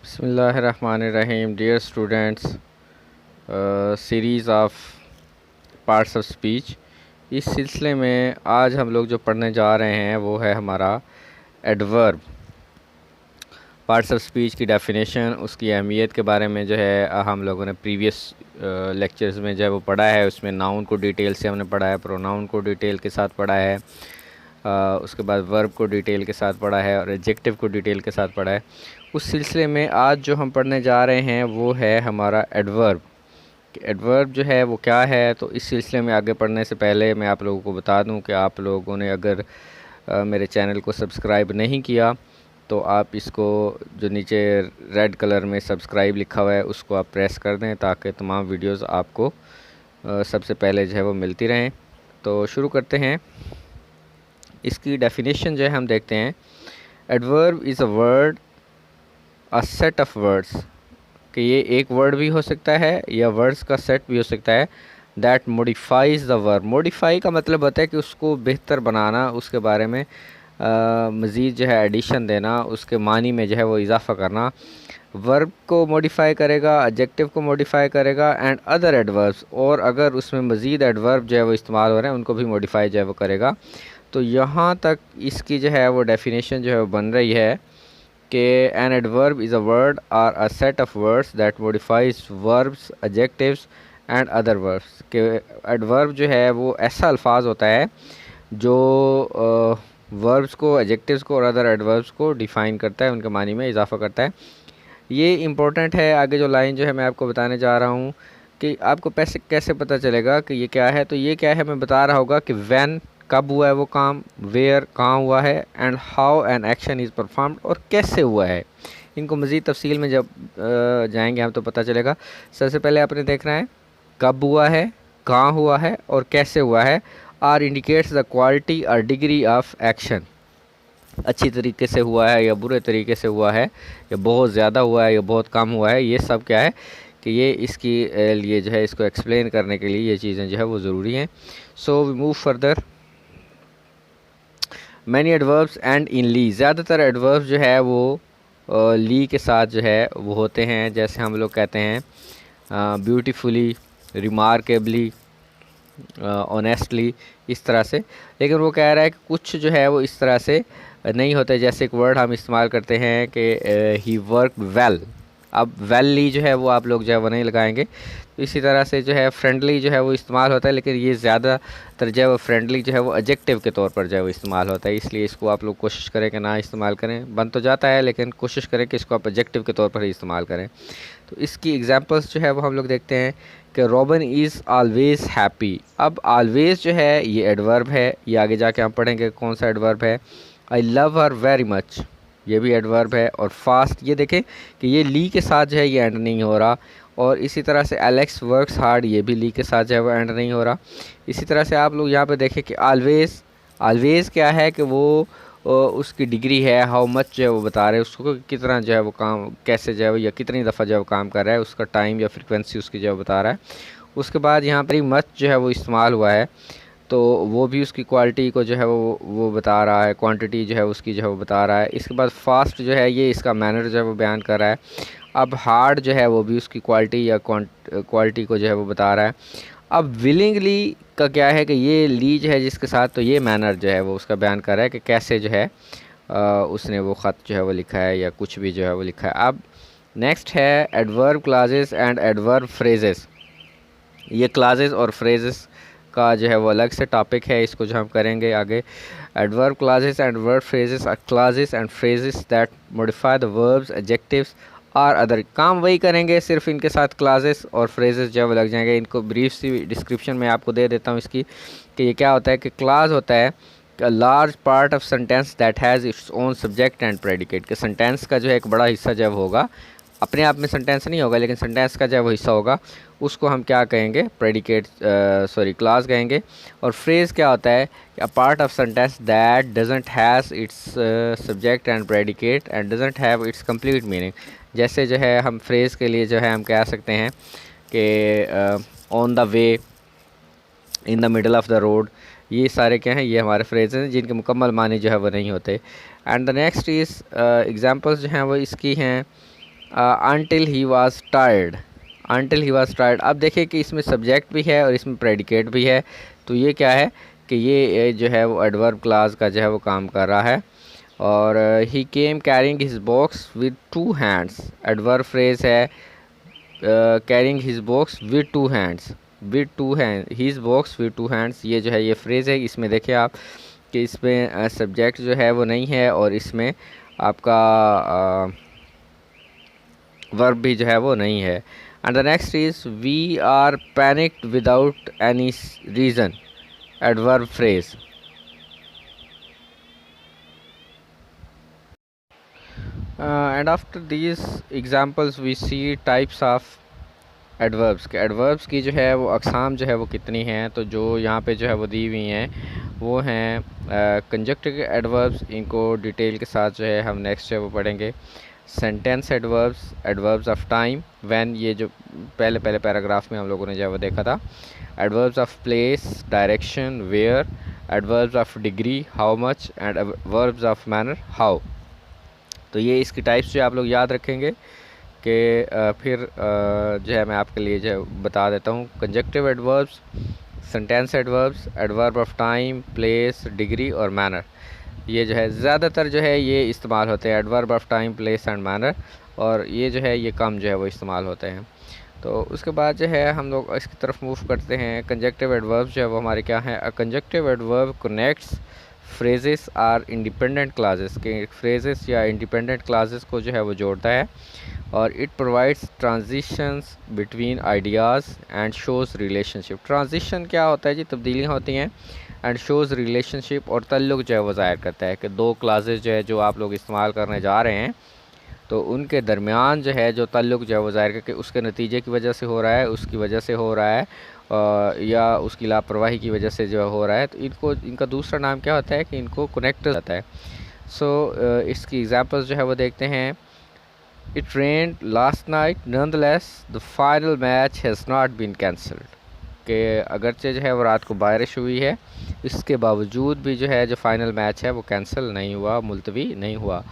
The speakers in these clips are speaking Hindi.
बिस्मिल्लाहिर्रहमानिर्रहीम। Dear students, series of parts of speech. इस सिलसिले में आज हम लोग जो पढ़ने जा रहे हैं वो है हमारा एडवर्ब। पार्ट्स ऑफ स्पीच की डेफिनेशन, उसकी अहमियत के बारे में जो है हम लोगों ने प्रीवियस लेक्चर्स में जो है वो पढ़ा है। उसमें नाउन को डिटेल से हमने पढ़ा है, प्रोनाउन को डिटेल के साथ पढ़ा है, उसके बाद वर्ब को डिटेल के साथ पढ़ा है और एडजेक्टिव को डिटेल के साथ पढ़ा है। उस सिलसिले में आज जो हम पढ़ने जा रहे हैं वो है हमारा एडवर्ब। एडवर्ब जो है वो क्या है, तो इस सिलसिले में आगे पढ़ने से पहले मैं आप लोगों को बता दूं कि आप लोगों ने अगर मेरे चैनल को सब्सक्राइब नहीं किया तो आप इसको, जो नीचे रेड कलर में सब्सक्राइब लिखा हुआ है, उसको आप प्रेस कर दें ताकि तमाम वीडियोस आपको सबसे पहले जो है वो मिलती रहें। तो शुरू करते हैं। इसकी डेफिनेशन जो है हम देखते हैं। Adverb is a word, a set of words, कि ये एक वर्ड भी हो सकता है या वर्ड्स का सेट भी हो सकता है, that modifies the verb. Modify का मतलब होता है कि उसको बेहतर बनाना, उसके बारे में मज़ीद जो है एडिशन देना, उसके मानी में जो है वो इजाफ़ा करना। वर्ब को मॉडिफाई करेगा, एडजेक्टिव को मॉडिफाई करेगा, एंड अदर एडवर्ब्स, और अगर उसमें मज़ीद एडवर्ब जो है वो इस्तेमाल हो रहे हैं उनको भी मॉडिफाई जो है वो करेगा। तो यहाँ तक इसकी जो है वो डेफिनेशन जो है वो बन रही है कि an adverb is a word or a set of words that modifies verbs, adjectives and other verbs. के एडवर्ब जो है वो ऐसा अल्फाज होता है जो वर्ब्स को, एडजेक्टिव्स को और अदर एडवर्ब्स को डिफ़ाइन करता है, उनके मानी में इजाफा करता है। ये इम्पोर्टेंट है। आगे जो लाइन जो है मैं आपको बताने जा रहा हूँ कि आपको कैसे पता चलेगा कि ये क्या है। तो ये क्या है, मैं बता रहा होगा कि व्हेन कब हुआ है वो काम, वेयर कहाँ हुआ है, and how an action is performed, और कैसे हुआ है। इनको मज़ीद तफसील में जब जाएंगे हम तो पता चलेगा। सबसे पहले आपने देखना है कब हुआ है, कहाँ हुआ है और कैसे हुआ है। आर इंडिकेट्स द क्वालिटी और डिग्री ऑफ एक्शन। अच्छी तरीके से हुआ है या बुरे तरीके से हुआ है, या बहुत ज़्यादा हुआ है या बहुत कम हुआ है। ये सब क्या है कि ये इसकी लिए जो है, इसको एक्सप्लेन करने के लिए ये चीज़ें जो है वो ज़रूरी हैं। So we move further. Many adverbs end in ly. ज़्यादातर एडवर्ब्स जो है वो ली के साथ जो है वो होते हैं। जैसे हम लोग कहते हैं ब्यूटीफुली, रिमार्केबली, ऑनेस्टली, इस तरह से। लेकिन वो कह रहा है कि कुछ जो है वो इस तरह से नहीं होते। जैसे एक वर्ड हम इस्तेमाल करते हैं कि ही वर्क वेल। अब वेली जो है वो आप लोग जो है वो नहीं लगाएंगे। तो इसी तरह से जो है फ्रेंडली जो है वो इस्तेमाल होता है, लेकिन ये ज़्यादातर जो है वो फ्रेंडली जो है वो एडजेक्टिव के तौर पर जो है वो इस्तेमाल होता है। इसलिए इसको आप लोग कोशिश करें कि ना इस्तेमाल करें। बन तो जाता है लेकिन कोशिश करें कि इसको आप एडजेक्टिव के तौर पर ही इस्तेमाल करें। तो इसकी एग्जांपल्स जो है वो हम लोग देखते हैं कि रॉबिन इज़ ऑलवेज़ हैप्पी। अब ऑलवेज़ जो है ये एडवर्ब है, ये आगे जाके हम पढ़ेंगे कौन सा एडवर्ब है। I love her very much, ये भी एडवर्ब है। और फास्ट, ये देखें कि ये ली के साथ जो है ये एंड नहीं हो रहा। और इसी तरह से एलेक्स वर्क्स हार्ड, ये भी ली के साथ जो है वो एंड नहीं हो रहा। इसी तरह से आप लोग यहाँ पे देखें कि ऑलवेज़, ऑलवेज़ क्या है कि वो उसकी डिग्री है, हाउ मच जो है वो बता रहे हैं उसको, कितना जो है वो काम, कैसे जो है वो, या कितनी दफ़ा जो है वो काम कर रहा है, उसका टाइम या फ्रिक्वेंसी उसकी जो है बता रहा है। उसके बाद यहाँ पर मच जो है वो इस्तेमाल हुआ है, तो वो भी उसकी क्वालिटी को जो है वो बता रहा है, क्वांटिटी जो है उसकी जो है वो बता रहा है। इसके बाद फास्ट जो है ये इसका मैनर जो है वो बयान कर रहा है। अब हार्ड जो है वो भी उसकी क्वालिटी या क्वालिटी को जो है वो बता रहा है। अब विलिंगली का क्या है कि ये ली जो है जिसके साथ, तो ये मैनर जो है वो उसका बयान कर रहा है कि कैसे जो है उसने वो ख़त जो है वो लिखा है या कुछ भी जो है वो लिखा है। अब नेक्स्ट है adverb clauses and adverb phrases. ये क्लासेस और फ्रेजेस का जो है वो अलग से टॉपिक है, इसको जो हम करेंगे आगे। Adverb clauses and verb phrases are clauses and phrases that modify the verbs, adjectives और अदर। काम वही करेंगे, सिर्फ इनके साथ क्लासेस और फ्रेजेस जो है वो लग जाएंगे। इनको ब्रीफ सी डिस्क्रिप्शन में आपको दे देता हूँ इसकी, कि ये क्या होता है। कि क्लास होता है a large part of sentence that has its own subject and predicate। के सेंटेंस का जो है एक बड़ा हिस्सा जब होगा, अपने आप में सेंटेंस नहीं होगा लेकिन सेंटेंस का जब वो हिस्सा होगा, उसको हम क्या कहेंगे, प्रेडिकेट, क्लास कहेंगे। और फ्रेज़ क्या होता है, a part of sentence that doesn't has its subject and predicate and doesn't have it's complete meaning. जैसे जो है हम फ्रेज़ के लिए जो है हम कह सकते हैं कि on the way, in the middle of the road, ये सारे क्या हैं, ये हमारे फ्रेजेस हैं जिनके मुकम्मल माने जो है वो नहीं होते। And the next is examples जो हैं वो इसकी हैं until he was tired, until he was tired। अब देखिए कि इसमें सब्जेक्ट भी है और इसमें प्रेडिकेट भी है, तो ये क्या है कि ये जो है वो एडवर्ब क्लास का जो है वो काम कर रहा है। और he came carrying his box with two hands, adverb phrase है carrying his box with two hands, with two hand, his box with two hands, ये जो है ये फ्रेज़ है। इसमें देखिए आप कि इसमें सब्जेक्ट जो है वो नहीं है और इसमें आपका वर्ब भी जो है वो नहीं है। And the next is we are panicked without any reason, adverb phrase. And after these examples we see types of adverbs के, एडवर्ब्स की जो है वो अक़साम जो है वो कितनी हैं, तो जो यहाँ पे जो है वो दी हुई हैं वो हैं कंजक्टिव एडवर्ब्स। इनको डिटेल के साथ जो है हम नेक्स्ट जो है वो पढ़ेंगे। Sentence adverbs, adverbs of time when, ये जो पहले पैराग्राफ में हम लोगों ने जो है वो देखा था। Adverbs of place, direction, where, adverbs of degree, how much, and adverbs of manner, how. तो ये इसकी टाइप्स जो आप लोग याद रखेंगे कि फिर जो है मैं आपके लिए जो है बता देता हूँ। Conjunctive adverbs, sentence adverbs, adverb of time, place, degree और मैनर, ये जो है ज़्यादातर जो है ये इस्तेमाल होते हैं, adverb of time, place and manner, और ये जो है ये कम जो है वो इस्तेमाल होते हैं। तो उसके बाद जो है हम लोग इसकी तरफ मूव करते हैं। कंजक्टिव एडवर्ब्स जो है वो हमारे क्या हैं। A conjunctive adverb connects phrases or independent clauses के, फ्रेजेस या इंडिपेंडेंट क्लासेस को जो है वो जोड़ता है, और it provides transitions between ideas and shows relationship. Transition क्या होता है जी, तब्दीलियाँ होती हैं, एंड शोज़ रिलेशनशिप, और ताल्लुक़ जो है वो ज़ाहिर करता है कि दो क्लासेस जो है जो आप लोग इस्तेमाल करने जा रहे हैं तो उनके दरमियान जो है जो ताल्लुक़ जो है वो ज़ाहिर करके उसके नतीजे की वजह से हो रहा है, उसकी वजह से हो रहा है या उसकी लापरवाही की वजह से जो हो रहा है, तो इनको, इनका दूसरा नाम क्या होता है कि इनको कनेक्ट होता है। सो इसकी एग्जांपल्स जो है वो देखते हैं। It rained last night nonetheless the final match has not been cancelled, कि अगरचे जो है वो रात को बारिश हुई है, इसके बावजूद भी जो है जो फाइनल मैच है वो कैंसिल नहीं हुआ, मुलतवी नहीं हुआ।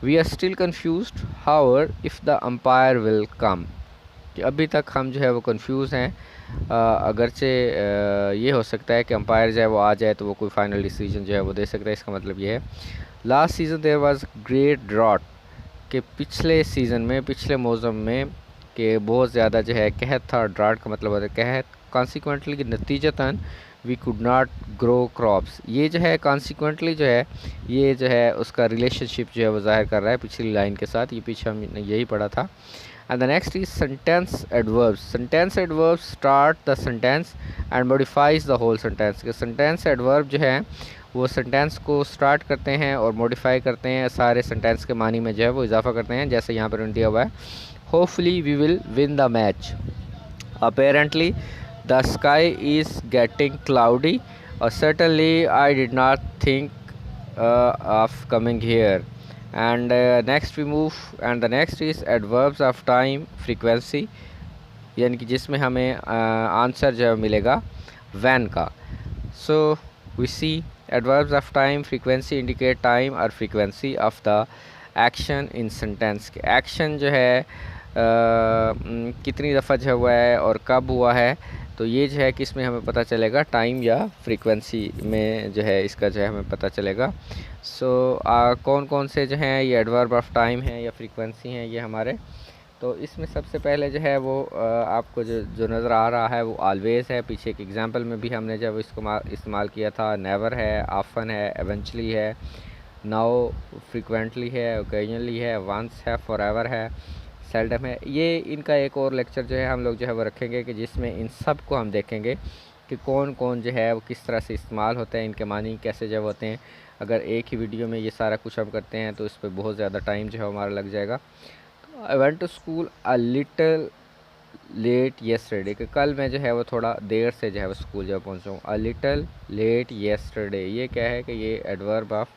We are still confused however if the umpire will come, कि अभी तक हम जो है वो कंफ्यूज हैं, अगरचे ये हो सकता है कि अंपायर जो है वो आ जाए तो वो कोई फाइनल डिसीजन जो है वो दे सकता है। इसका मतलब ये है। Last season there was great drought, कि पिछले सीज़न में, पिछले मौसम में कि बहुत ज़्यादा जो है कहत था। ड्राट का मतलब होता है कहत। कॉन्सिक्वेंटली कि नतीजतन we could not grow crops, ये जो है कॉन्सिक्वेंटली जो है ये जो है उसका रिलेशनशिप जो है वो ज़ाहिर कर रहा है पिछली लाइन के साथ, ये पीछे हमने यही पढ़ा था। And the next is sentence adverbs. Sentence adverbs start the sentence and modifies the whole sentence, के सेंटेंस एडवर्ब जो है वो सेंटेंस को स्टार्ट करते हैं और मॉडिफाई करते हैं, सारे सेंटेंस के मानी में जो है वो इजाफा करते हैं। जैसे यहाँ पर दिया हुआ है, hopefully we will win the match, apparently the sky is getting cloudy, और certainly I did not think of coming here. And next we move, and the next is adverbs of time, frequency, यानी कि जिसमें हमें आंसर जो है मिलेगा वैन का। So we see adverbs of time frequency indicate time or frequency of the action in sentence, के action जो है कितनी दफ़ा जो हुआ है और कब हुआ है, तो ये जो है कि इसमें हमें पता चलेगा टाइम या फ्रीक्वेंसी में जो है इसका जो है हमें पता चलेगा। सो कौन कौन से जो हैं ये एडवर्ब ऑफ टाइम हैं या फ्रीक्वेंसी हैं ये हमारे। तो इसमें सबसे पहले जो है वो आपको जो नज़र आ रहा है वो ऑलवेज़ है। पीछे एक एग्जांपल में भी हमने जब इसको इस्तेमाल किया था, नेवर है, ऑफन है, एवेंचुअली है, नाउ, फ्रीक्वेंटली है, ओकेजनली है, वंस है, फॉरएवर है, सेल्डम है। ये इनका एक और लेक्चर जो है हम लोग जो है वो रखेंगे कि जिसमें इन सब को हम देखेंगे कि कौन कौन जो है वो किस तरह से इस्तेमाल होते हैं, इनके मानी कैसे जब होते हैं। अगर एक ही वीडियो में ये सारा कुछ हम करते हैं तो इस पर बहुत ज़्यादा टाइम जो है हमारा लग जाएगा। I went to school a little late yesterday, कि कल मैं जो है वो थोड़ा देर से जो है वो स्कूल जब पहुँचा हूँ। अ लिटल लेट येस्टरडे, ये क्या है कि ये एडवर्ब ऑफ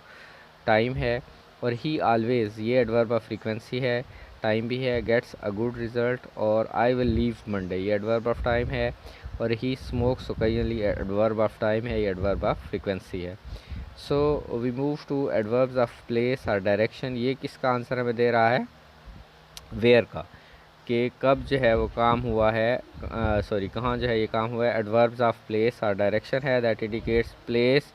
टाइम है, और ही ऑलवेज़ ये एडवर्ब ऑफ फ्रीक्वेंसी है, टाइम भी है। गेट्स अ गुड रिज़ल्ट और आई विल लीव मंडे, ये एडवर्ब ऑफ टाइम है, और he smokes occasionally adverb of time है, ये एडवर्ब ऑफ फ्रीक्वेंसी है। So we move to adverbs of place और डायरेक्शन। ये किसका आंसर हमें दे रहा है, वेयर का, कि कब जो है वो काम हुआ है, सॉरी कहाँ जो है ये काम हुआ है। एडवर्ब्स ऑफ प्लेस और डायरेक्शन है that indicates place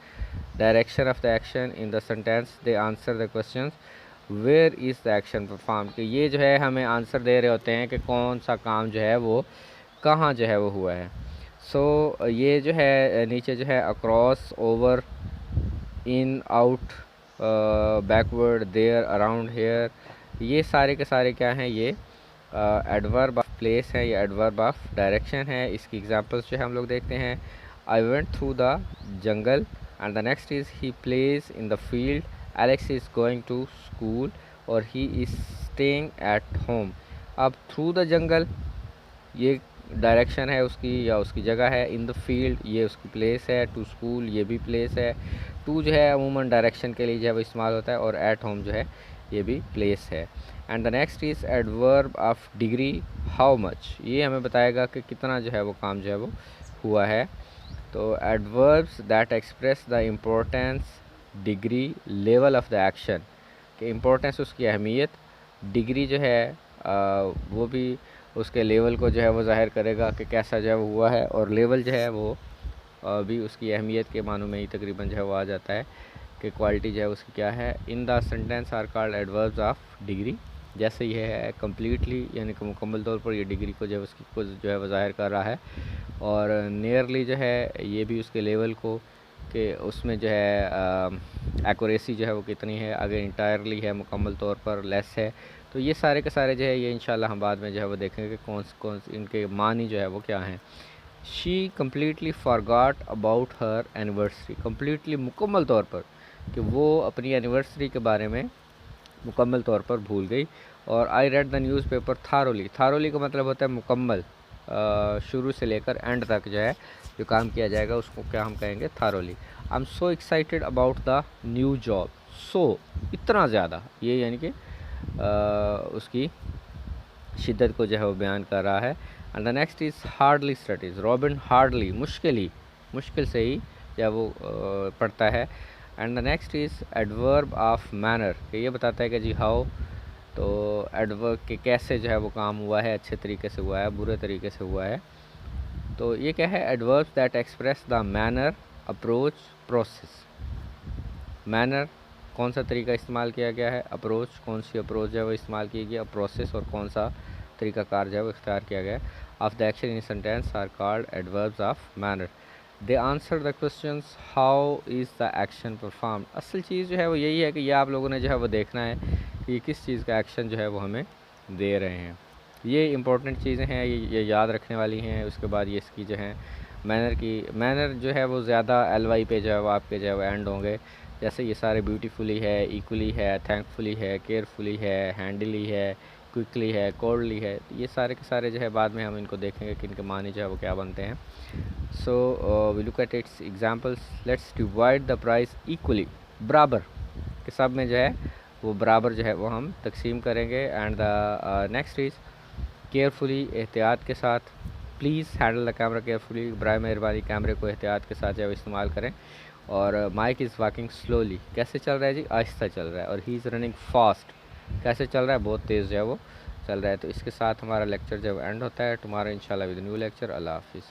direction of the action in the sentence. They answer the questions where is the action perform, कि ये जो है हमें आंसर दे रहे होते हैं कि कौन सा काम जो है वो कहाँ जो है वो हुआ है। सो ये जो है नीचे जो है across, over, in, out, backward, there, around, here, ये सारे के सारे क्या हैं, ये एडवर्ब ऑफ प्लेस है, ये एडवर्ब ऑफ डायरेक्शन है। इसकी एग्जांपल्स जो है हम लोग देखते हैं। I went through the jungle and the next is he plays in the field, Alex is going to school और he is staying at home. अब थ्रू द जंगल ये डायरेक्शन है उसकी या उसकी जगह है, इन द फील्ड ये उसकी प्लेस है, टू स्कूल ये भी प्लेस है। टू जो है अमूमन डायरेक्शन के लिए जो है वो इस्तेमाल होता है, और एट होम जो है ये भी प्लेस है। And the next is adverb of degree, how much, ये हमें बताएगा कि कितना जो है वो काम जो है वो हुआ है। तो adverbs that express the importance, degree, level of the action, कि इम्पोर्टेंस उसकी अहमियत, डिग्री जो है वो भी उसके लेवल को जो है वो ज़ाहिर करेगा कि कैसा जो है वो हुआ है, और लेवल जो है वो भी उसकी अहमियत के मानों में ही तकरीबन जो है वो आ जाता है कि क्वालिटी जो है उसकी क्या है। In the sentence are called adverbs of degree, जैसे ये है कम्प्लीटली यानी कि मुकम्मल तौर पर ये डिग्री को जो है उसकी को जो है वो ज़ाहिर कर रहा है, और नियरली जो है ये भी उसके लेवल को कि उसमें जो है एक्यूरेसी जो है वो कितनी है। अगर इंटायरली है मुकम्मल तौर पर, लेस है, तो ये सारे के सारे जो है ये इंशाल्लाह हम बाद में जो है वो देखेंगे कि कौन इनके मानी जो है वो क्या हैं। She completely forgot about her anniversary, completely मुकम्मल तौर पर कि वो अपनी एनिवर्सरी के बारे में मुकम्मल तौर पर भूल गई। और I read the newspaper thoroughly, thoroughly का मतलब होता है मुकम्मल, शुरू से लेकर एंड तक जो है जो काम किया जाएगा उसको क्या हम कहेंगे, thoroughly. I am so excited about the new job, so इतना ज़्यादा, ये यानी कि उसकी शिद्दत को जो है वो बयान कर रहा है। And the next is hardly studies, robin hardly मुश्किल से ही जो है वो पढ़ता है। And the next is adverb of manner, ये बताता है कि जी हाउ, तो एडवर्ब के कैसे जो है वो काम हुआ है, अच्छे तरीके से हुआ है, बुरे तरीके से हुआ है। तो ये क्या है, adverbs that express the manner, approach, process. Manner कौन सा तरीका इस्तेमाल किया गया है, अप्रोच कौन सी अप्रोच जो है वो इस्तेमाल की गई, और प्रोसेस और कौन सा तरीक़ाकार जो है वो इख्तियार किया गया है। Of the action in sentence are called adverbs of manner. They answer the questions how is the action performed. असल चीज़ जो है वो यही है कि ये आप लोगों ने जो है वो देखना है कि किस चीज़ का एक्शन जो है वो हमें दे रहे हैं। ये इंपॉर्टेंट चीज़ें हैं, ये याद रखने वाली हैं। उसके बाद ये इसकी जो है मैनर जो है वो ज़्यादा एल पे जो है वो आपके जो है वो एंड होंगे। जैसे ये सारे ब्यूटीफुली है, इक्वली है, थैंकफुली है, केयरफुली है, हैंडली है, क्विकली है, कोल्डली है, ये सारे के सारे जो है बाद में हम इनको देखेंगे कि इनके मानी जो है वो क्या बनते हैं। So we look at its examples. Let's divide the price equally, बराबर के सब में जो है वो बराबर जो है वो हम तकसीम करेंगे। And the next is carefully, एहतियात के साथ। Please handle the camera carefully, बराए मेहरबानी कैमरे को एहतियात के साथ जो है इस्तेमाल करें। और माइक इज़ वॉकिंग स्लोली, कैसे चल रहा है जी, आहिस्ता चल रहा है। और ही इज़ रनिंग फास्ट, कैसे चल रहा है, बहुत तेज़ जो है वो चल रहा है। तो इसके साथ हमारा लेक्चर जो है एंड होता है। टुमारो इंशाल्लाह विद न्यू लेक्चर। अल्लाह हाफिज़।